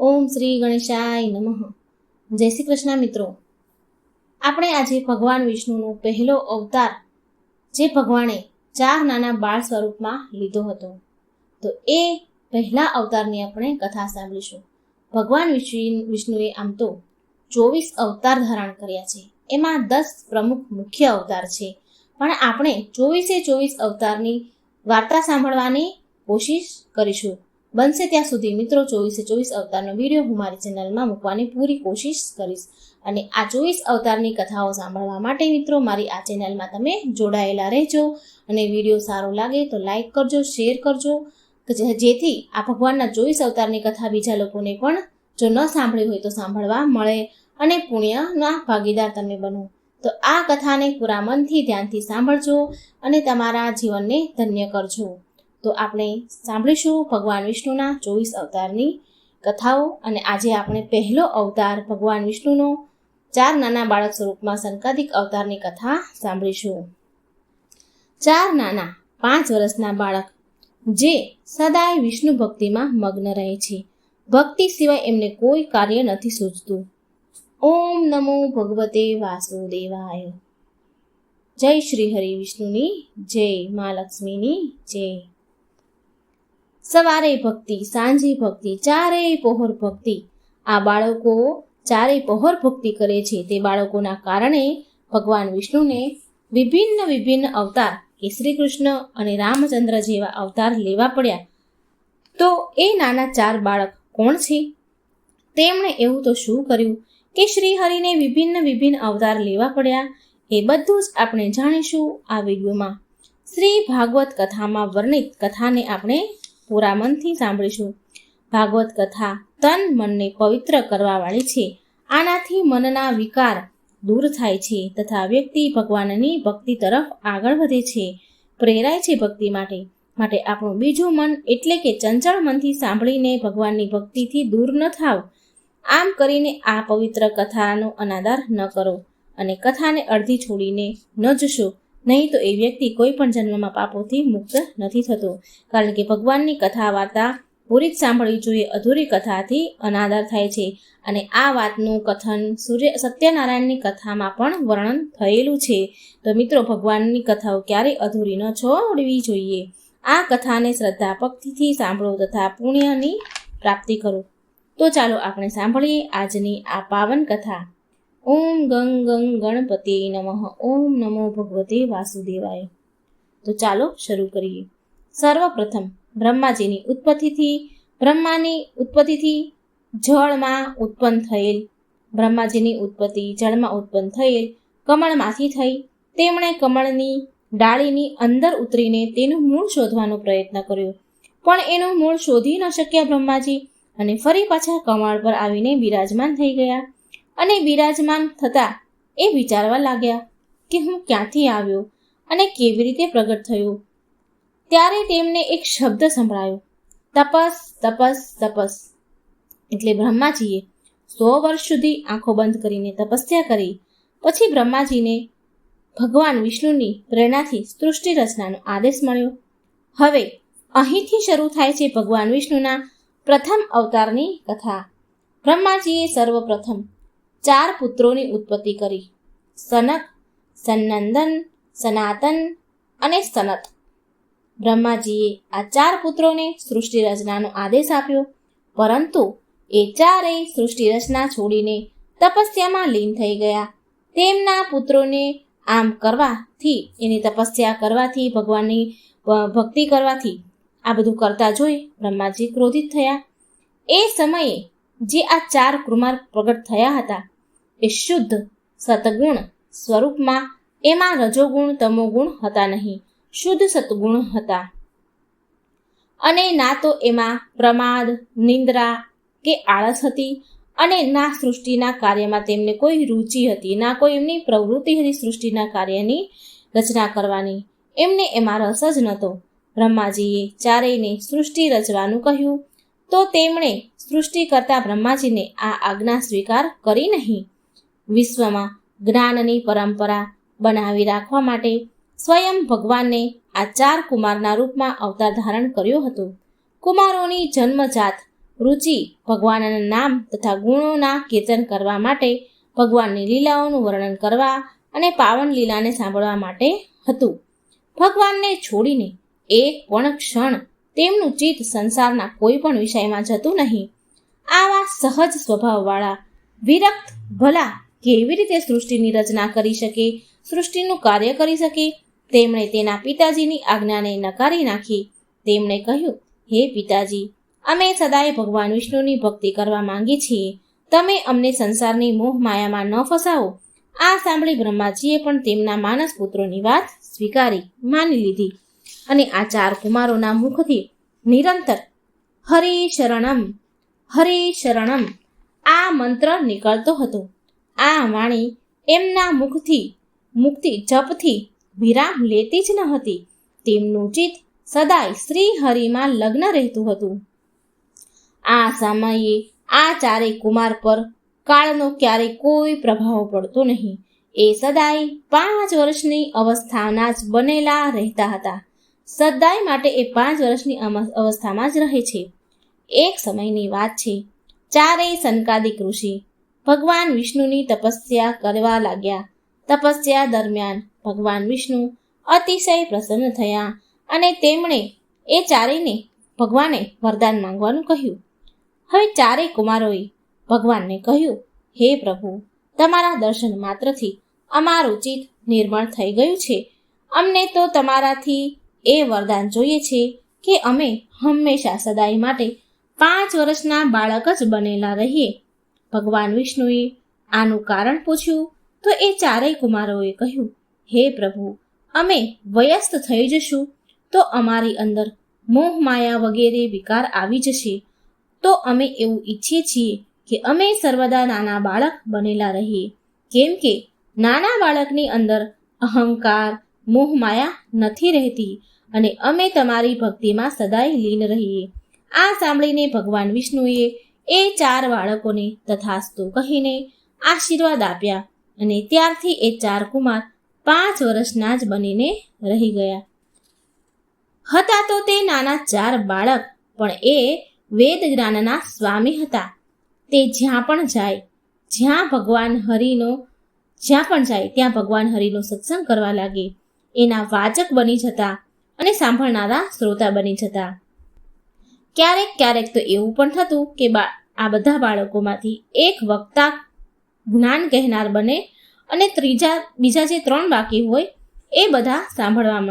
ઓમ શ્રી ગણેશાય નમઃ. જય શ્રી કૃષ્ણ મિત્રો. આપણે આજે ભગવાન વિષ્ણુનો પહેલો અવતાર જે ભગવાને 4 નાના બાળ સ્વરૂપમાં લીધો હતો, તો એ પહેલા અવતારની આપણે કથા સાંભળીશું. ભગવાન વિષ્ણુએ આમ તો 24 અવતાર ધારણ કર્યા છે, એમાં 10 પ્રમુખ મુખ્ય અવતાર છે, પણ આપણે 24 અવતારની વાર્તા સાંભળવાની કોશિશ કરીશું. બનશે ત્યાં સુધી મિત્રો 24 અવતારનો વિડીયો હું મારી ચેનલમાં મૂકવાની પૂરી કોશિશ કરીશ. અને આ 24 અવતારની કથાઓ સાંભળવા માટે મિત્રો મારી આ ચેનલમાં તમે જોડાયેલા રહેજો. અને વિડીયો સારો લાગે તો લાઈક કરજો, શેર કરજો, જેથી આ ભગવાનના 24 અવતારની કથા બીજા લોકોને પણ જો ન સાંભળી હોય તો સાંભળવા મળે અને પુણ્યના ભાગીદાર તમે બનો. તો આ કથાને પૂરા મનથી ધ્યાનથી સાંભળજો અને તમારા જીવનને ધન્ય કરજો. તો આપણે સાંભળીશું ભગવાન વિષ્ણુના 24 અવતારની કથાઓ. અને આજે આપણે પહેલો અવતાર ભગવાન વિષ્ણુનો 4 નાના બાળક સ્વરૂપમાં સંકાદિક અવતારની કથા સાંભળીશું. 4 નાના 5 વર્ષના બાળક જે સદાય વિષ્ણુ ભક્તિમાં મગ્ન રહે છે. ભક્તિ સિવાય એમને કોઈ કાર્ય નથી સૂઝતું. ઓમ નમો ભગવતે વાસુદેવાય. જય શ્રી હરિ વિષ્ણુની જય, મા લક્ષ્મીની જય. સવારે ભક્તિ, સાંજે ભક્તિ, ચારેય પહોર ભક્તિ. આ બાળકો ચારેય પહોર ભક્તિ કરે છે. તે બાળકોના કારણે ભગવાન વિષ્ણુને વિભિન્ન અવતાર કે શ્રી કૃષ્ણ અને રામચંદ્ર જેવા અવતાર લેવા પડ્યા. તો એ નાના 4 બાળક કોણ છે? તેમણે એવું તો શું કર્યું કે શ્રી હરિને વિભિન્ન અવતાર લેવા પડ્યા? એ બધું જ આપણે જાણીશું આ વિડીયોમાં. શ્રી ભાગવત કથામાં વર્ણિત કથાને આપણે પૂરા મનથી સાંભળીશું. ભાગવત કથા તન મનને પવિત્ર કરવા વાળી છે. આનાથી મનના વિકાર દૂર થાય છે તથા વ્યક્તિ ભગવાનની ભક્તિ તરફ આગળ વધે છે, પ્રેરાય છે ભક્તિ માટે આપણું બીજું મન એટલે કે ચંચળ મનથી સાંભળીને ભગવાનની ભક્તિથી દૂર ન થાવ. આમ કરીને આ પવિત્ર કથાનો અનાદર ન કરો અને કથાને અડધી છોડીને ન જશો, નહીં તો એ વ્યક્તિ કોઈ પણ જન્મમાં પાપોથી મુક્ત નથી થતો. કારણ કે ભગવાનની કથા વાર્તા પૂરી જ સાંભળવી જોઈએ. અધૂરી કથાથી અનાદર થાય છે. અને આ વાતનું કથન સત્યનારાયણની કથામાં પણ વર્ણન થયેલું છે. તો મિત્રો ભગવાનની કથાઓ ક્યારેય અધૂરી ન છોડવી જોઈએ. આ કથાને શ્રદ્ધા ભક્તિથી સાંભળો તથા પુણ્યની પ્રાપ્તિ કરો. તો ચાલો આપણે સાંભળીએ આજની આ પાવન કથા. ઓમ ગંગ ગણપતે નમઃ. ઓમ નમો ભગવતે વાસુદેવાય. તો ચાલો શરૂ કરીએ. સર્વપ્રથમ બ્રહ્માની ઉત્પત્તિથી જળમાં ઉત્પન્ન થયેલ. બ્રહ્માજીની ઉત્પત્તિ જળમાં ઉત્પન્ન થયેલ કમળમાંથી થઈ. તેમણે કમળની ડાળીની અંદર ઉતરીને તેનું મૂળ શોધવાનો પ્રયત્ન કર્યો, પણ એનું મૂળ શોધી ન શક્યા બ્રહ્માજી, અને ફરી પાછા કમળ પર આવીને બિરાજમાન થઈ ગયા. અને બિરાજમાન થતાં એ વિચારવા લાગ્યા કે હું ક્યાંથી આવ્યો અને કેવી રીતે પ્રગટ થયો. ત્યારે તેમને એક શબ્દ સંભળાયો, તપસ તપસ તપસ. એટલે બ્રહ્માજીએ 100 વર્ષ સુધી આંખો બંધ કરીને તપસ્યા કરી. પછી બ્રહ્માજીને ભગવાન વિષ્ણુની પ્રેરણાથી સૃષ્ટિ રચનાનો આદેશ મળ્યો. હવે અહીંથી શરૂ થાય છે ભગવાન વિષ્ણુના પ્રથમ અવતારની કથા. બ્રહ્માજીએ સર્વપ્રથમ 4 પુત્રોની ઉત્પત્તિ કરી: સનક, સનંદન, સનાતન અને સનત. બ્રહ્માજીએ આ 4 પુત્રોને સૃષ્ટિ રચનાનો આદેશ આપ્યો, પરંતુ એ ચારેય સૃષ્ટિ રચના છોડીને તપસ્યામાં લીન થઈ ગયા. તેમના પુત્રોને આમ કરવાથી, એની તપસ્યા કરવાથી, ભગવાનની ભક્તિ કરવાથી, આ બધું કરતા જોઈ બ્રહ્માજી ક્રોધિત થયા. એ સમયે જે આ 4 કુમાર પ્રગટ થયા હતા એ શુદ્ધ સતગુણ સ્વરૂપમાં, એમાં રજોગુણ તમોગુણ હતા નહીં, શુદ્ધ સતગુણ હતા. અને ના તો એમાં પ્રમાદ, નિંદ્રા કે આળસ હતી, અને ના સૃષ્ટિના કાર્યમાં તેમને કોઈ રુચિ હતી, ના કોઈ એમની પ્રવૃત્તિ હતી સૃષ્ટિના કાર્યની રચના કરવાની. એમને એમાં રસ જ નહોતો. બ્રહ્માજીએ ચારેયને સૃષ્ટિ રચવાનું કહ્યું, તો તેમણે સૃષ્ટિ કરતા બ્રહ્માજીને આ આજ્ઞા સ્વીકાર કરી નહીં. વિશ્વમાં જ્ઞાનની પરંપરા બનાવી રાખવા માટે સ્વયં ભગવાનને આ 4 કુમારના રૂપમાં અવતાર ધારણ કર્યો હતો. કુમારોની જન્મજાત રુચિ ભગવાનના નામ તથા ગુણોના કીર્તન કરવા માટે, ભગવાનની લીલાઓનું વર્ણન કરવા અને પાવન લીલાને સાંભળવા માટે હતું. ભગવાનને છોડીને એક પણ ક્ષણ તેમનું ચિત્ત સંસારના કોઈ પણ વિષયમાં જતું નહીં. આવા સહજ સ્વભાવવાળા વિરક્ત ભલા કેવી રીતે સૃષ્ટિની રચના કરી શકે, સૃષ્ટિનું કાર્ય કરી શકે? તેમણે તેના પિતાજીની આજ્ઞાને નકારી નાખી. તેમણે કહ્યું, હે પિતાજી, અમે સદાય ભગવાન વિષ્ણુની ભક્તિ કરવા માંગીએ છીએ. તમે અમને સંસારની મોહ માયામાં ન ફસાવો. આ સાંભળી બ્રહ્માજીએ પણ તેમના માનસ પુત્રોની વાત સ્વીકારી માની લીધી અને આ 4 કુમારોના મુખથી નિરંતર હરિ શરણમ હરિ શરણમ આ મંત્ર નીકળતો હતો. આ વાણી એમના મુખથી જપથી વિરામ લેતી જ ન હતી. તેમનું ચિત્ત સદાય શ્રી હરિમાં લગ્ન રહેતું હતું. આ સમયે આ 4 કુમાર પર કાળનો ક્યારેય કોઈ પ્રભાવ પડતો નહીં. એ સદાય 5 વર્ષની અવસ્થાના જ બનેલા રહેતા હતા. સદાય માટે એ 5 વર્ષની અવસ્થામાં જ રહે છે. એક સમયની વાત છે. 4 સનકાદિક ઋષિ ભગવાન વિષ્ણુની તપસ્યા કરવા લાગ્યા. તપસ્યા દરમિયાન ભગવાન વિષ્ણુ અતિશય પ્રસન્ન થયા અને તેમણે એ 4ને ભગવાને વરદાન માંગવાનું કહ્યું. હવે 4 કુમારોએ ભગવાનને કહ્યું, હે પ્રભુ, તમારા દર્શન માત્રથી અમારું ચિત્ત નિર્મળ થઈ ગયું છે. અમને તો તમારાથી એ વરદાન જોઈએ છે કે અમે હંમેશા સદાય માટે 5 વર્ષના બાળક જ બનેલા રહીએ. ભગવાન વિષ્ણુએ આનું કારણ પૂછ્યું તો એ 4 કુમારોએ કહ્યું, હે પ્રભુ, અમે વયસ્ત થઈ જશું તો અમારી અંદર મોહ માયા વગેરે વિકાર આવી જશે. તો અમે એવું ઈચ્છીએ છીએ કે અમે સર્વદા નાના બાળક બનેલા રહીએ. કેમ કે નાના બાળકની અંદર અહંકાર મોહ માયા નથી રહેતી અને અમે તમારી ભક્તિમાં સદાય લીન રહીએ. આ સાંભળીને ભગવાન વિષ્ણુએ એ 4 બાળકોને તથાસ્તુ કહીને આશીર્વાદ આપ્યા અને ત્યારથી એ 4 કુમાર 5 વર્ષના જ બનીને રહી ગયા. હતા તો તે નાના 4 બાળક, પણ એ વેદ જ્ઞાનના સ્વામી હતા. તે જ્યાં પણ જાય ત્યાં ભગવાન હરિનો સત્સંગ કરવા લાગે. એના વાચક બની જતા અને સાંભળનારા શ્રોતા બની જતા. ક્યારેક ક્યારેક તો એવું પણ થતું કે આ બધા બાળકોમાંથી એક વક્તા જ્ઞાન કહેનાર બને અને બીજા જે 3 બાકી હોય એ બધા સાંભળવા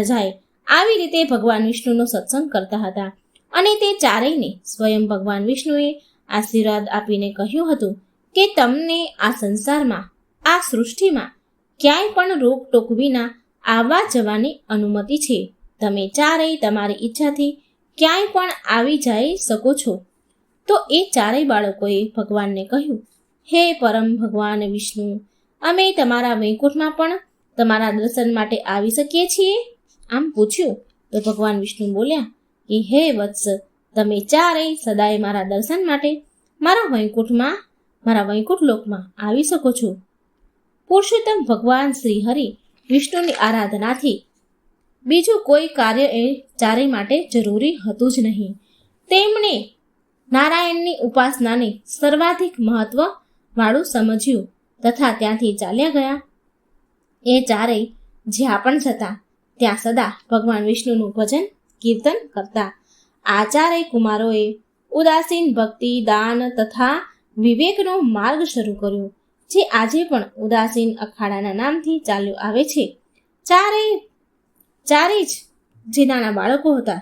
જાય. આવી રીતે ભગવાન વિષ્ણુનો સત્સંગ કરતા હતા અને તે 4ને સ્વયં ભગવાન વિષ્ણુએ આશીર્વાદ આપીને કહ્યું હતું કે તમને આ સંસારમાં, આ સૃષ્ટિમાં ક્યાંય પણ રોકટોક વિના આવવા જવાની અનુમતિ છે. તમે 4 તમારી ઈચ્છાથી ક્યાંય પણ આવી જઈ શકો છો. તો એ 4 બાળકોએ ભગવાનને કહ્યું, હે પરમ ભગવાન વિષ્ણુ, અમે તમારા વૈકુંઠમાં પણ તમારા દર્શન માટે આવી શકીએ છીએ? આમ પૂછ્યું તો ભગવાન વિષ્ણુ બોલ્યા કે હે વત્સ, તમે 4 સદાય મારા દર્શન માટે મારા વૈકુંઠ લોકમાં આવી શકો છો. પુરુષોત્તમ ભગવાન શ્રી હરિ વિષ્ણુની આરાધનાથી બીજું કોઈ કાર્ય એ 4 માટે જરૂરી હતું જ નહીં. તેમણે નારાયણની ઉપાસનાને સર્વાધિક મહત્વ વાળું સમજ્યું તથા ત્યાંથી ચાલ્યા ગયા. એ 4 જ્યાં પણ જતા ત્યાં સદા ભગવાન વિષ્ણુનું ભજન કીર્તન કરતા. આ 4 કુમારોએ ઉદાસીન ભક્તિ, દાન તથા વિવેકનો માર્ગ શરૂ કર્યો, જે આજે પણ ઉદાસીન અખાડાના નામથી ચાલ્યો આવે છે. 4 જ જે નાના બાળકો હતા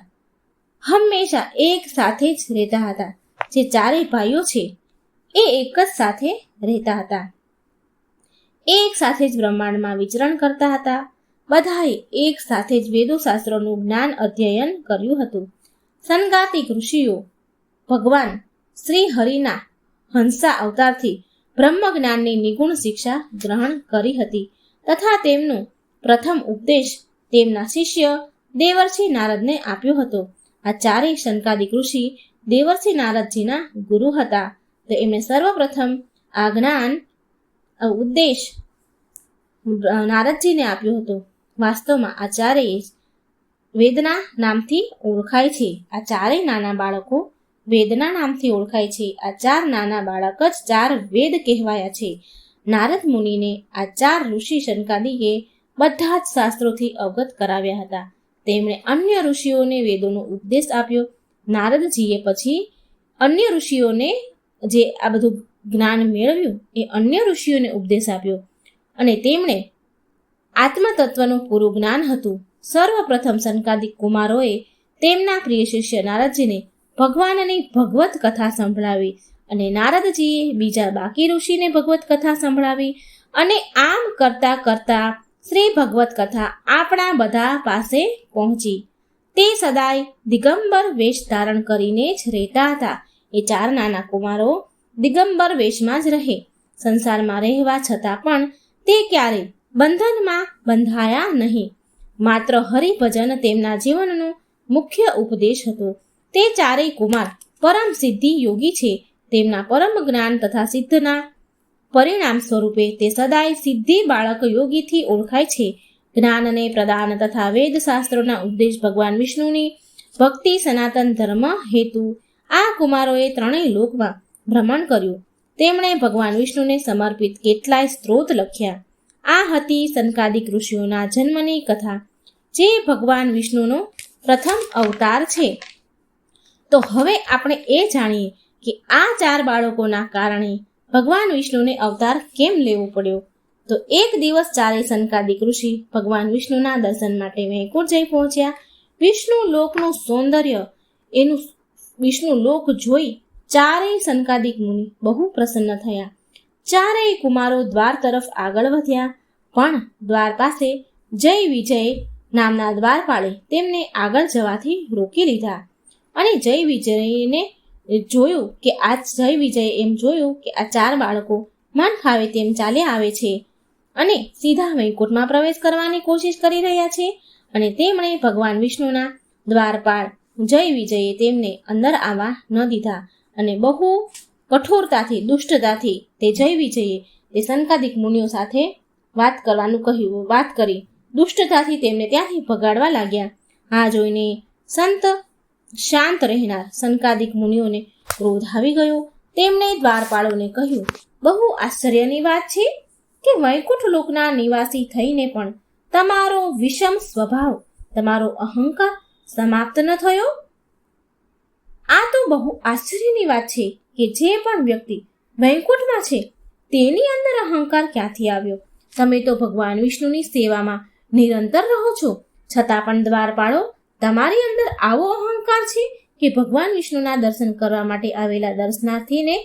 હંમેશા એક સાથે જ રહેતા હતા. જે 4 ભાઈઓ છે એ એક જ સાથે રહેતા હતા. એક સાથે જ બ્રહ્માંડમાં વિચરણ કરતા હતા. બધાએ એક સાથે જ વેદો શાસ્ત્રોનું જ્ઞાન અધ્યયન કર્યું હતું. સનગાતિક ઋષિઓ ભગવાન શ્રી હરિના હંસા અવતારથી બ્રહ્મ જ્ઞાનની નિગુણ શિક્ષા ગ્રહણ કરી હતી તથા તેમનો પ્રથમ ઉપદેશ તેમના શિષ્ય દેવર્ષિ નારદને આપ્યો હતો. આ 4 સનકાદિક ઋષિ દેવર્ષિ નારદજીના ગુરુ હતા. તો એમણે સર્વપ્રથમ આ જ્ઞાન ઉપદેશ નારદજીને આપ્યો હતો. વાસ્તવમાં આ 4 વેદના નામથી ઓળખાય છે. આ ચારેય નાના બાળકો વેદના નામથી ઓળખાય છે. આ 4 નાના બાળક જ 4 વેદ કહેવાયા છે. નારદ મુનિને આ 4 ઋષિ શનકાદિકે બધા જ શાસ્ત્રોથી અવગત કરાવ્યા હતા. તેમણે અન્ય ઋષિઓને વેદોનો ઉપદેશ આપ્યો. નારદજીએ પછી અન્ય ઋષિઓને જે આ બધું જ્ઞાન મેળવ્યું એ અન્ય ઋષિઓને ઉપદેશ આપ્યો અને તેમણે આત્મતત્વનું પૂરું જ્ઞાન હતું. સર્વપ્રથમ સનકાદિક કુમારોએ તેમના પ્રિય શિષ્ય નારદજીને ભગવાનની ભગવત કથા સંભળાવી અને નારદજીએ બીજા બાકી ઋષિને ભગવત કથા સંભળાવી અને આમ કરતા કરતા શ્રી ભગવત કથા આપણા બધા પાસે પહોંચી. તે સદાય દિગંબર વેશ ધારણ કરીને જ રહેતા હતા. એ 4 નાના કુમારો દિગંબર વેશમાં જ રહે. સંસારમાં રહેવા છતાં પણ તે ક્યારેય બંધનમાં બંધાયા નહીં. માત્ર હરિભજન તેમના જીવનનો મુખ્ય ઉપદેશ હતો. તે 4 કુમાર પરમ સિદ્ધિ યોગી છે. તેમના પરમ જ્ઞાન તથા સિદ્ધના પરિણામ સ્વરૂપે તે સદાય સિદ્ધિ બાળક યોગીથી ઓળખાય છે. જ્ઞાનને પ્રદાન તથા વેદ શાસ્ત્રોના ઉપદેશ ભગવાન વિષ્ણુની ભક્તિ સનાતન ધર્મ હેતુ આ કુમારોએ 3 લોકમાં ભ્રમણ કર્યું. તેમણે ભગવાન વિષ્ણુને સમર્પિત કેટલાય સ્ત્રોત લખ્યા. આ હતી સનકાદિક ઋષિઓના જન્મની કથા, જે ભગવાન વિષ્ણુનો પ્રથમ અવતાર છે. તો હવે આપણે એ જાણીએ કે આ 4 બાળકોના કારણે ભગવાન વિષ્ણુને અવતાર કેમ લેવો પડ્યો. તો એક દિવસ 4 સનકાદિક ઋષિ ભગવાન વિષ્ણુના દર્શન માટે વૈકુંઠ જઈ પહોંચ્યા. વિષ્ણુ લોકનું સૌંદર્ય એનું વિષ્ણુ લોક જોઈ 4 સનકાદિક મુનિ બહુ પ્રસન્ન થયા. 4 કુમારો દ્વાર તરફ આગળ વધ્યા, પણ દ્વાર પાસે જય વિજય નામના દ્વારપાળે તેમને આગળ જવાથી રોકી લીધા. અને જય વિજયને જોયું કે આ 4 બાળકો મન ફાવે તેમ ચાલ્યા આવે છે અને સીધા વૈકુંઠમાં પ્રવેશ કરવાની કોશિશ કરી રહ્યા છે. અને તેમણે ભગવાન વિષ્ણુના દ્વારપાળ જય વિજયે તેમને અંદર આવવા ન દીધા અને બહુ કઠોરતાથી દુષ્ટતાથી તે જય વિજયે તે સનકાદિક મુનિઓ સાથે વાત કરી દુષ્ટતાથી તેમને ત્યાંથી ભગાડવા લાગ્યા. આ જોઈને શાંત રહેનાર સનકાદિક મુનિઓને ક્રોધ આવી ગયો. તેમણે દ્વારપાળોને કહ્યું, બહુ આશ્ચર્યની વાત છે કે વૈકુંઠ લોકના નિવાસી થઈને પણ તમારો વિષમ સ્વભાવ, તમારો અહંકાર સમાપ્ત ન થયો. આ તો બહુ આશ્ચર્યની વાત છે કે જે પણ વ્યક્તિ વૈકુંઠમાં છે તેની અંદર અહંકાર ક્યાંથી આવ્યો. તમે તો ભગવાન વિષ્ણુની સેવામાં નિરંતર રહો છો, છતાં પણ દ્વારપાળો તમારી અંદર આવો અહંકાર છે કે ભગવાન વિષ્ણુના દર્શન કરવા માટે આવેલા દર્શનાર્થીને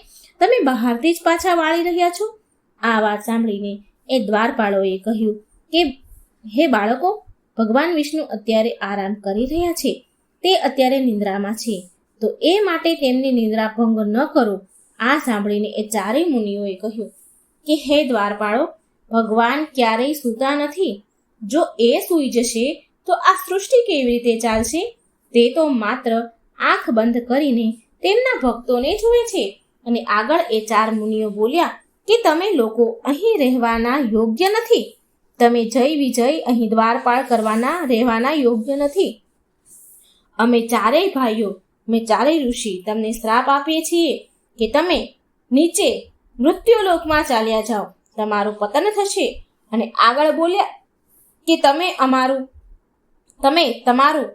તમે બહારથી જ પાછા વાળી રહ્યા છો. આ વાત સાંભળીને એ દ્વારપાળોએ કહ્યું કે હે બાળકો, ભગવાન વિષ્ણુ અત્યારે આરામ કરી રહ્યા છે. તે અત્યારે નિંદ્રામાં છે, તો એ માટે તેમની નિંદ્રા ભંગ ન કરો. આ સાંભળીને એ 4 મુનિઓએ કહ્યું કે હે દ્વારપાળો, ભગવાન ક્યારેય સૂતા નથી. જો એ સૂઈ જશે તો આ સૃષ્ટિ કેવી રીતે ચાલશે? તે તો માત્ર આંખ બંધ કરીને તેમના ભક્તોને જુએ છે. અને આગળ એ 4 મુનિઓ બોલ્યા કે તમે લોકો અહીં રહેવાના યોગ્ય નથી. તમે જય વિજય અહીં દ્વારપાળ રહેવાના યોગ્ય નથી. અમે 4 ભાઈઓ, અમે 4 ઋષિ તમને શ્રાપ આપીએ છીએ કે તમે નીચે મૃત્યુલોકમાં ચાલ્યા જાઓ, તમારું પતન થશે. અને આગળ બોલ્યા કે તમે તમારું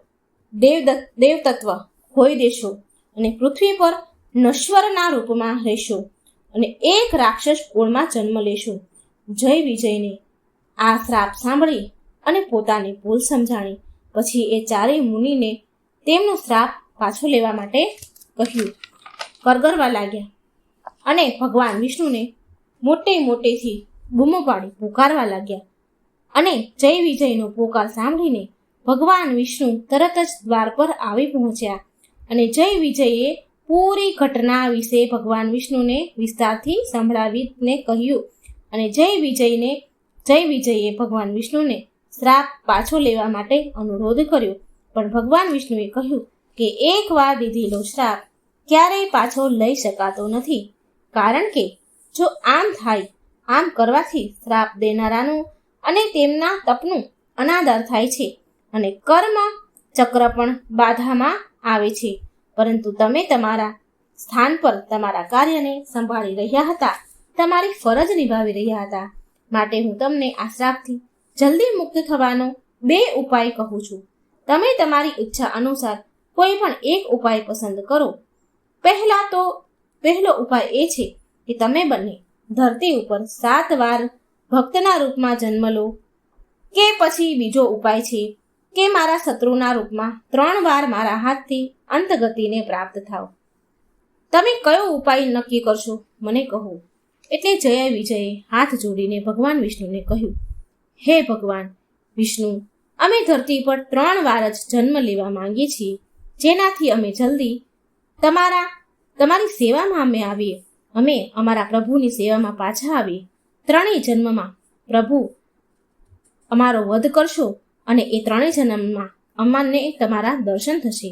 દેવતત્વ ખોઈ દેશો અને પૃથ્વી પર નશ્વરના રૂપમાં રહેશો અને એક રાક્ષસ કુળમાં જન્મ લેશો. જય વિજયને આ શ્રાપ સાંભળી અને પોતાની ભૂલ સમજાણી પછી એ 4 મુનિને તેમનો શ્રાપ પાછો લેવા માટે કહ્યું, કરગરવા લાગ્યા અને ભગવાન વિષ્ણુને મોટેથી બૂમો પાડી પુકારવા લાગ્યા. અને જય વિજયનો પોકાર સાંભળીને ભગવાન વિષ્ણુ તરત જ દ્વાર પર આવી પહોંચ્યા અને જય વિજયે પૂરી ઘટના વિશે ભગવાન વિષ્ણુને વિસ્તારથી સંભળાવીને કહ્યું. અને જય વિજયે ભગવાન વિષ્ણુને શ્રાપ પાછો લેવા માટે અનુરોધ કર્યો. પણ ભગવાન વિષ્ણુએ કહ્યું કે એકવાર દીધેલો શ્રાપ ક્યારેય પાછો લઈ શકાતો નથી, કારણ કે જો આમ કરવાથી શ્રાપ દેનારાનું અને તેમના તપનું અનાદર થાય છે અને કર્મ ચક્ર પણ બાધામાં આવે છે, પરંતુ તમે તમારા સ્થાન પર તમારા કાર્યને સંભાળી રહ્યા હતા, તમારી ફરજ નિભાવી રહ્યા હતા. માટે હું તમને આ શ્રાપથી જલ્દી મુક્ત થવાનો 2 ઉપાય કહું છું. તમે તમારી ઈચ્છા અનુસાર કોઈ પણ એક ઉપાય પસંદ કરો. પહેલો ઉપાય એ છે કે તમે બંને ધરતી ઉપર 7 વાર ભક્તના રૂપમાં જન્મ લો, કે પછી બીજો ઉપાય છે કે મારા શત્રુના રૂપમાં 3 વાર મારા હાથથી અંતગતિને પ્રાપ્ત થાવ. તમે કયો ઉપાય નક્કી કરશો મને કહો. એટલે જય વિજયે હાથ જોડીને ભગવાન વિષ્ણુને કહ્યું, હે ભગવાન વિષ્ણુ, અમે ધરતી પર 3 વાર જ જન્મ લેવા માંગીએ છીએ, જેનાથી અમે જલ્દી તમારી સેવામાં અમે અમારા પ્રભુની સેવામાં પાછા આવીએ. 3 જન્મમાં પ્રભુ અમારો વધ કરશો અને એ 3 જન્મમાં અમને તમારા દર્શન થશે.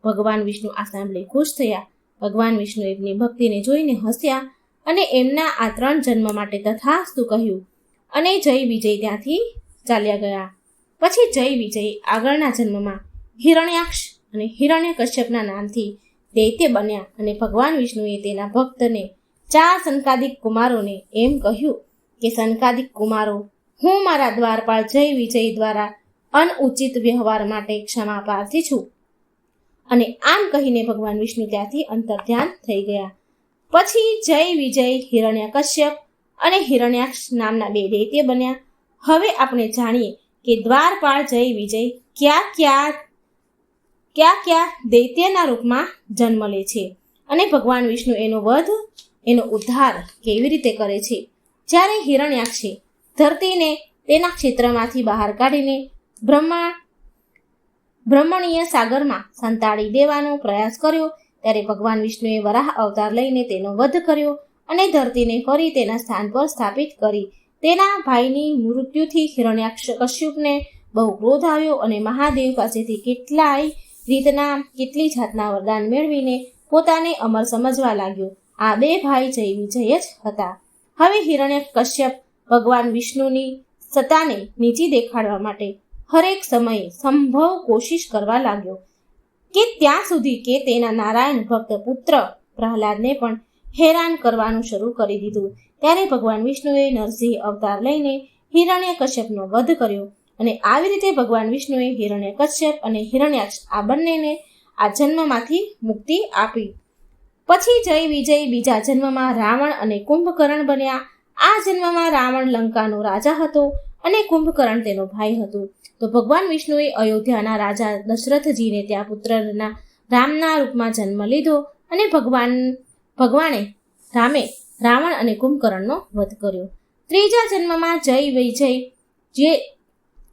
ભગવાન વિષ્ણુ આ સાંભળી ખુશ થયા. ભગવાન વિષ્ણુ એમની ભક્તિને જોઈને હસ્યા અને એમના આ 3 જન્મ માટે તથાસ્તુ કહ્યું અને જય વિજય ત્યાંથી ચાલ્યા ગયા. પછી જય વિજય આગળના જન્મમાં હિરણ્યાક્ષ અને હિરણ્યકશ્યપના નામથી દૈત્ય બન્યા અને ભગવાન વિષ્ણુએ તેના ભક્તને 4 સંકાદિક કુમારોને એમ કહ્યું કે સંકાદિક કુમારો, હું મારા દ્વારપાળ જય વિજય દ્વારા અનઉચિત વ્યવહાર માટે ક્ષમા પ્રાર્થી છું. અને આમ કહીને ભગવાન વિષ્ણુ ત્યાંથી અંતર્ધ્યાન થઈ ગયા. પછી જય વિજય હિરણ્યકશ્યપ અને હિરણ્યાક્ષ નામના 2 દૈત્ય બન્યા. હવે આપણે જાણીએ કે દ્વારપાળ જય વિજય ક્યાં દૈત્યના રૂપમાં જન્મ લે છે અને ભગવાન વિષ્ણુ એનો ઉદ્ધાર કેવી રીતે કરે છે. જ્યારે હિરણ્યાક્ષે ધરતીને તેના ક્ષેત્રમાંથી બહાર કાઢીને બ્રહ્મણીય સાગરમાં સંતાડી દેવાનો પ્રયાસ કર્યો, ત્યારે ભગવાન વિષ્ણુએ વરાહ અવતાર લઈને તેનો વધ કર્યો અને ધરતીને ફરી તેના સ્થાન પર સ્થાપિત કરી. તેના ભાઈની મૃત્યુથી હિરણ્યકશ્યપને બહુ ક્રોધ આવ્યો અને મહાદેવ પાસેથી કેટલી જાતના વરદાન મેળવીને પોતાને અમર સમજવા લાગ્યો. આ 2 ભાઈ જય વિજય જ હતા. હવે હિરણ્યકશ્યપ ભગવાન વિષ્ણુની સત્તાને નીચી દેખાડવા માટે હરેક સમયે સંભવ કોશિશ કરવા લાગ્યો કે ત્યાં સુધી કે તેના નારાયણ ભક્ત પુત્ર પ્રહલાદને પણ હેરાન કરવાનું શરૂ કરી દીધું. ત્યારે ભગવાન વિષ્ણુએ નરસિંહ અવતાર લઈને હિરણ્યકશ્યપનો વધ કર્યો અને આવી રીતે ભગવાન વિષ્ણુએ હિરણ્યકશ્યપ અને હિરણ્યાક્ષ આ બંનેને આ જન્મમાંથી મુક્તિ આપી. પછી જય વિજય બીજા જન્મમાં રાવણ અને કુંભકર્ણ બન્યા. આ જન્મમાં રાવણ લંકાનો રાજા હતો અને કુંભકર્ણ તેનો ભાઈ હતો. તો ભગવાન વિષ્ણુએ અયોધ્યાના રાજા દશરથજીને ત્યાં પુત્રના રામના રૂપમાં જન્મ લીધો અને ભગવાને રામે રાવણ અને કુંભકર્ણનો વધ કર્યો. ત્રીજા જન્મમાં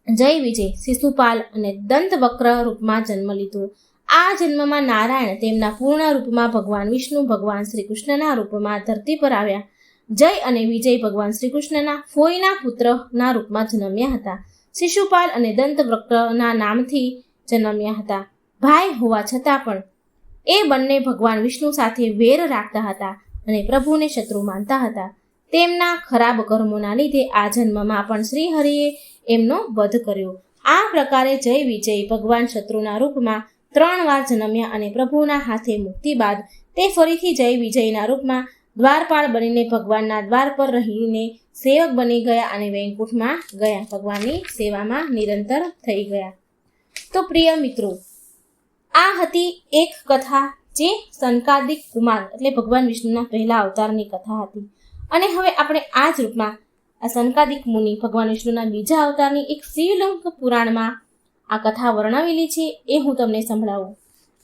જય વિજય શિશુપાલ અને દંતવક્ર રૂપમાં જન્મ લીધો. આ જન્મમાં નારાયણ તેમના પૂર્ણ રૂપમાં ભગવાન વિષ્ણુ ભગવાન શ્રી કૃષ્ણના રૂપમાં ધરતી પર આવ્યા. જય અને વિજય ભગવાન શ્રી કૃષ્ણના ફોઈના પુત્રના રૂપમાં જન્મ્યા હતા. શિશુપાલ અને દંતવક્રના નામથી જન્મ્યા હતા. ભાઈ હોવા છતાં પણ એ બંને ભગવાન વિષ્ણુ સાથે વેર રાખતા હતા અને પ્રભુને શત્રુ માનતા હતા. તેમના ખરાબ કર્મોના લીધે આ જન્મમાં પણ શ્રી હરિએ એમનો વધ કર્યો. આ પ્રકારે જય વિજય ભગવાન શત્રુના રૂપમાં 3 વાર જન્મ્યા અને પ્રભુના હાથે મુક્તિ બાદ તે ફરીથી જય વિજયના રૂપમાં દ્વારપાળ બનીને ભગવાનના દ્વાર પર રહીને સેવક બની ગયા અને વૈકુંઠમાં ગયા, ભગવાનની સેવામાં નિરંતર થઈ ગયા. તો પ્રિય મિત્રો, આ હતી એક કથા જે સંકાદિક કુમાર એટલે ભગવાન વિષ્ણુના પહેલા અવતારની કથા હતી. અને હવે આપણે આ જ રૂપમાં આ સંકાદિક મુનિ ભગવાન વિષ્ણુના બીજા અવતારની એક શિવલિંગ પુરાણમાં આ કથા વર્ણવેલી છે, એ હું તમને સંભળાવું.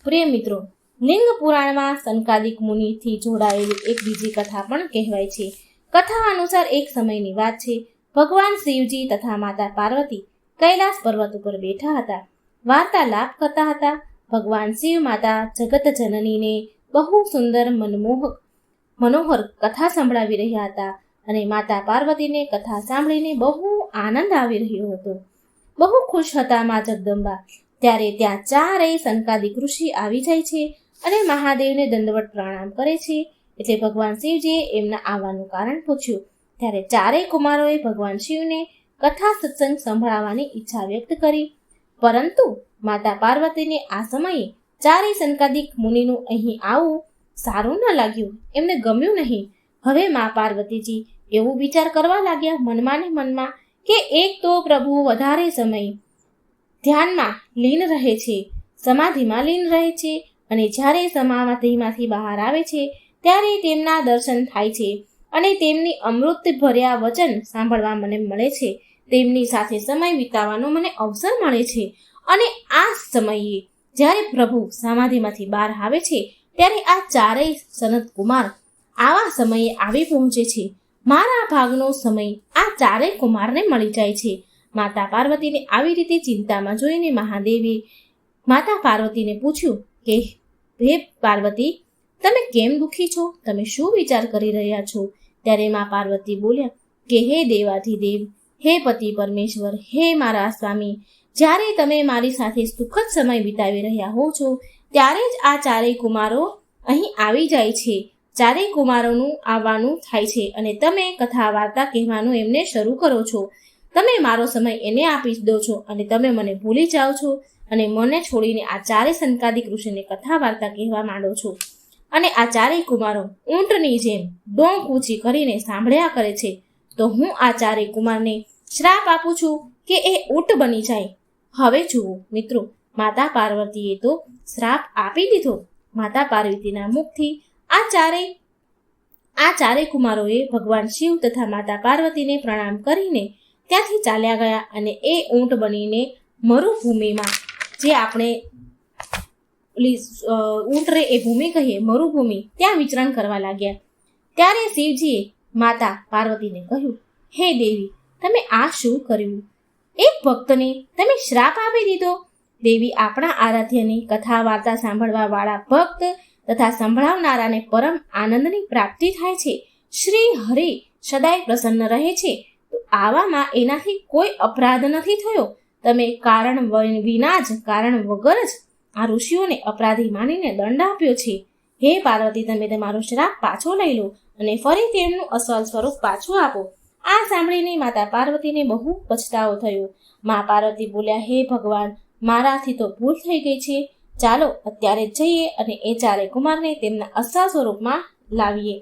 પ્રિય મિત્રો, લિંગ પુરાણમાં સંકાદિક મુનિથી જોડાયેલી એક બીજી કથા પણ કહેવાય છે. કથા અનુસાર એક સમયની વાત છે. ભગવાન શિવજી તથા માતા પાર્વતી કૈલાસ પર્વત ઉપર બેઠા હતા, વાર્તાલાપ કરતા હતા. ભગવાન શિવ માતા જગત જનનીને બહુ સુંદર મનોહર કથા સંભળાવી રહ્યા હતા અને માતા પાર્વતીને કથા સાંભળીને બહુ આનંદ આવી રહ્યો હતો. બહુ ખુશ હતા મા જગદંબા. ત્યારે ત્યાં 4 સંકાદિક ઋષિ આવી જાય છે અને મહાદેવને દંડવત પ્રણામ કરે છે. એટલે ભગવાન શિવજીએ એમના આવવાનું કારણ પૂછ્યું. ત્યારે 4 કુમારોએ ભગવાન શિવને કથા સત્સંગ સંભળાવવાની ઈચ્છા વ્યક્ત કરી, પરંતુ માતા પાર્વતીને આ સમયે ચારેય સંકાદિક મુનિનું અહીં આવું સારું ન લાગ્યું, એમને ગમ્યું નહીં. હવે મા પાર્વતીજી એવું વિચાર કરવા લાગ્યા મનમાં ને મનમાં કે એક તો પ્રભુ વધારે સમય ધ્યાનમાં લીન રહે છે, સમાધિમાં લીન રહે છે, અને જ્યારે સમાધિમાંથી બહાર આવે છે ત્યારે તેમના દર્શન થાય છે અને તેમની અમૃત ભર્યા વચન સાંભળવા મને મળે છે. તેમની સાથે સમય વિતાવવાનો મને અવસર મળે છે. અને આ સમયે જ્યારે પ્રભુ સમાધિમાંથી બહાર આવે છે ત્યારે આ ચારેય સનત કુમાર આવા સમયે આવી પહોંચે છે. મારા ભાગનો સમય આ ચારેય કુમારને મળી જાય છે. માતા પાર્વતીને આવી રીતે ચિંતામાં જોઈને મહાદેવે માતા પાર્વતીને પૂછ્યું કે હે પાર્વતી, તમે કેમ દુઃખી છો? તમે શું વિચાર કરી રહ્યા છો? ત્યારે મા પાર્વતી બોલ્યા કે હે દેવાધિદેવ, હે પતિ પરમેશ્વર, હે મારા સ્વામી, જ્યારે તમે મારી સાથે સુખદ સમય વિતાવી રહ્યા હો છો ત્યારે જ આ ચારેય કુમારો અહીં આવી જાય છે. ચારેય કુમારોનું આવવાનું થાય છે અને તમે કથા વાર્તા કહેવાનું એમને શરૂ કરો છો. તમે મારો સમય એને આપી દો છો અને તમે મને ભૂલી જાઓ છો અને મને છોડીને આ ચારેય સંકાદિક ઋષિને કથા વાર્તા કહેવા માંડો છો. અને આ ચારેય કુમારો ઊંટની જેમ ડોંક ઊંચી કરીને સાંભળ્યા કરે છે. તો હું આ ચારેય કુમારને શ્રાપ આપું છું કે એ ઊંટ બની જાય. હવે જુઓ મિત્રો, માતા પાર્વતીએ તો શ્રાપ આપી દીધો. માતા પાર્વતીના મુખથી આ ચારેય કુમારોએ ભગવાન શિવ તથા માતા પાર્વતીને પ્રણામ કરીને ત્યાંથી ચાલ્યા ગયા અને એ ઊંટ બનીને મરુભૂમિમાં, જે આપણે ઊંટ રે એ ભૂમિ કહીએ, મરુભૂમિ, ત્યાં વિચરણ કરવા લાગ્યા. ત્યારે શિવજીએ માતા પાર્વતીને કહ્યું, હે દેવી, તમે આ શું કર્યું? એક ભક્તને તમે શ્રાપ આપી દીધો. દેવી, આપણા આરાધ્યની કથા વાર્તા સાંભળવા વાળા ભક્ત તથા સંભળાવનારાને પરમ આનંદની પ્રાપ્તિ થાય છે. શ્રી હરિ સદાય પ્રસન્ન રહે છે. તો આવામાં એનાથી કોઈ અપરાધ નથી થયો. તમે કારણ વિના જ, કારણ વગર જ આ ઋષિઓને અપરાધી માનીને દંડ આપ્યો છે. હે પાર્વતી, તમે તમારો શ્રાપ પાછો લઈ લો અને ફરી તેમનું અસલ સ્વરૂપ પાછું આપો. આ સાંભળીને માતા પાર્વતીને બહુ પછતાવો થયો. મા પાર્વતી બોલ્યા, હે ભગવાન, મારાથી તો ભૂલ થઈ ગઈ છે. ચાલો અત્યારે જઈએ અને એ ચારે કુમારને તેમના અસલ સ્વરૂપમાં લાવીએ.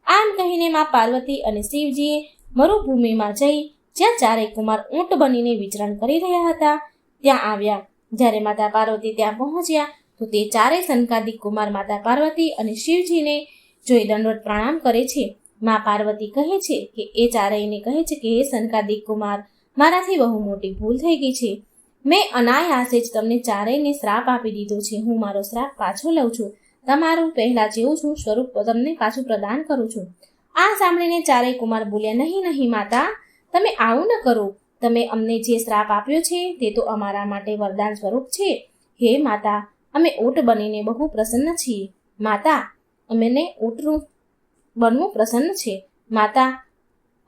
આમ કહીને મા પાર્વતી અને શિવજીએ મરુભૂમિમાં જઈ જ્યાં ચારેય કુમાર ઊંટ બનીને વિચરણ કરી રહ્યા હતા ત્યાં આવ્યા. જ્યારે માતા પાર્વતી ત્યાં પહોંચ્યા તો તે ચારેય સંકાદિક કુમાર માતા પાર્વતી અને શિવજીને જોઈ દંડવત પ્રણામ કરે છે. મા પાર્વતી કહે છે કે એ ચારેયને કહે છે કે હે સંકાદિક કુમાર, મારાથી બહુ મોટી ભૂલ થઈ ગઈ છે. મેં અનાયાસે જ તમને ચારેયને શ્રાપ આપી દીધો છે. હું મારો શ્રાપ પાછો લઉં છું. તમારું પહેલા જેવું છું સ્વરૂપ તમને પાછું પ્રદાન કરું છું. આ સાંભળીને ચારેય કુમાર બોલ્યા, નહીં નહીં માતા, તમે આવું ન કરો. તમે અમને જે શ્રાપ આપ્યો છે તે તો અમારા માટે વરદાન સ્વરૂપ છે. હે માતા, અમે ઊંટ બનીને બહુ પ્રસન્ન છીએ. માતા, અમને ઊંટનું બનવું પ્રસન્ન છે. માતા,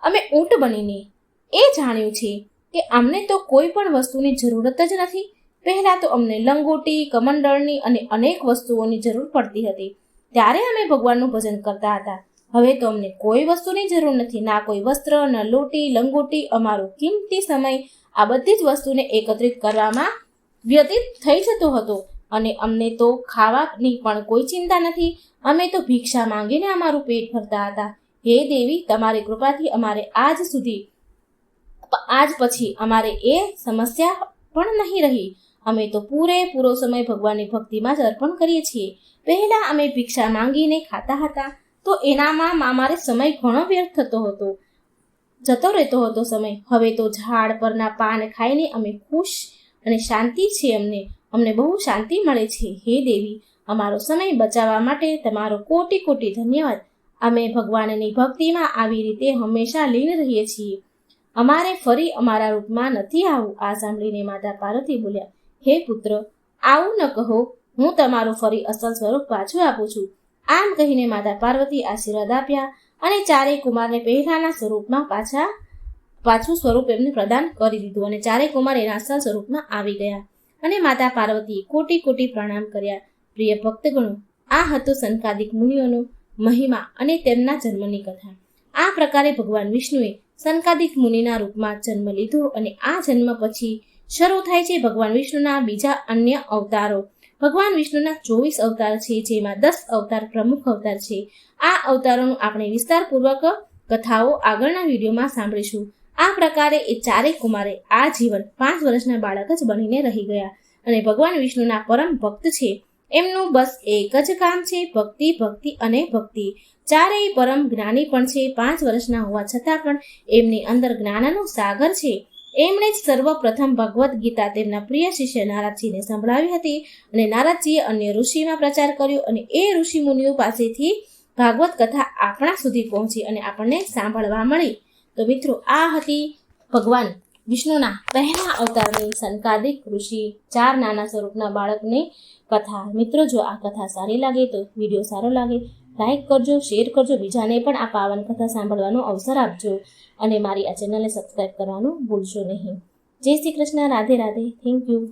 અમે ઊંટ બનીને એ જાણ્યું છે કે અમને તો કોઈ પણ વસ્તુની જરૂરત જ નથી. પહેલાં તો અમને લંગોટી, કમંડળની અને અનેક વસ્તુઓની જરૂર પડતી હતી. ત્યારે અમે ભગવાનનું ભજન કરતા હતા. હવે તો અમને કોઈ વસ્તુની જરૂર નથી, ના કોઈ વસ્ત્ર, ન લોટી, લંગોટી. અમારો કિંમતી સમય આ બધી જ વસ્તુને એકત્રિત કરવામાં વ્યતીત થઈ જતો હતો અને અમને તો ખાવાની પણ કોઈ ચિંતા નથી. અમે તો ભિક્ષા માંગીને અમારું પેટ ભરતા હતા. હે દેવી, તમારી કૃપાથી અમારે આજ પછી અમારે એ સમસ્યા પણ નહીં રહી. અમે તો પૂરેપૂરો સમય ભગવાનની ભક્તિમાં જ અર્પણ કરીએ છીએ. પહેલા અમે ભિક્ષા માંગીને ખાતા હતા તો એનામાં અમારે સમય ઘણો વ્યર્થ જતો રહેતો હતો સમય. હવે તો ઝાડ પરના પાન ખાઈને અમે ખુશ અને શાંતિ છે. અમને બહુ શાંતિ મળે છે. હે દેવી, અમારો સમય બચાવવા માટે તમારો કોટી કોટી ધન્યવાદ. અમે ભગવાનની ભક્તિમાં આવી રીતે હંમેશા લીન રહીએ છીએ. અમારે ફરી અમારા રૂપમાં નથી આવવું. આ સાંભળીને માતા પાર્વતી બોલ્યા, હે પુત્ર, આવું ન કહો. હું તમારું ફરી અસલ સ્વરૂપ પાછું આપું છું. આમ કહીને માતા પાર્વતી આશીર્વાદ આપ્યા અને ચારેય કુમારને પહેલાના સ્વરૂપમાં પાછું સ્વરૂપ એમને પ્રદાન કરી દીધું અને ચારેય કુમાર એના અસલ સ્વરૂપમાં આવી ગયા અને માતા પાર્વતીએ કોટી કોટી પ્રણામ કર્યા. પ્રિય ભક્તગણો, આ હતો સંકાદિક મુનિઓનો મહિમા અને તેમના જન્મની કથા. આ પ્રકારે ભગવાન વિષ્ણુએ સંકાદિક મુનિના રૂપમાં જન્મ લીધો અને આ જન્મ પછી શરૂ થાય છે ભગવાન વિષ્ણુના બીજા અન્ય અવતારો. ભગવાન વિષ્ણુના 24 અવતાર છે, જેમાં 10 અવતાર પ્રમુખ અવતાર છે. આ અવતારોનું આપણે વિસ્તારપૂર્વક કથાઓ આગળના વિડીયોમાં સાંભળીશું. આ પ્રકારે એ ચારેય કુમારે આ જીવન 5 વર્ષના બાળક જ બનીને રહી ગયા અને ભગવાન વિષ્ણુના પરમ ભક્ત છે. એમનું બસ એક જ કામ છે, ભક્તિ, ભક્તિ અને ભક્તિ. ચારેય પરમ જ્ઞાની પણ છે. 5 વર્ષના હોવા છતાં પણ એમની અંદર જ્ઞાનનો સાગર છે. એમણે જ સર્વપ્રથમ ભગવદ્ ગીતા તેમના પ્રિય શિષ્ય નારદજીને સંભળાવી હતી અને નારદજીએ અન્ય ઋષિમાં પ્રચાર કર્યો અને એ ઋષિ મુનિઓ પાસેથી ભાગવત કથા આપણા સુધી પહોંચી અને આપણને સાંભળવા મળી. તો મિત્રો, આ હતી ભગવાન વિષ્ણુના પહેલા અવતારની સંકાદિક ઋષિ 4 નાના સ્વરૂપના બાળકની કથા. મિત્રો, જો આ કથા સારી લાગે તો વિડીયો સારો લાગે લાઈક કરજો, શેર કરજો, બીજાને પણ આ પાવન કથા સાંભળવાનો અવસર આપજો અને મારી આ ચેનલને સબસ્ક્રાઈબ કરવાનું ભૂલશો નહીં. જય શ્રી કૃષ્ણ. રાધે રાધે. Thank you.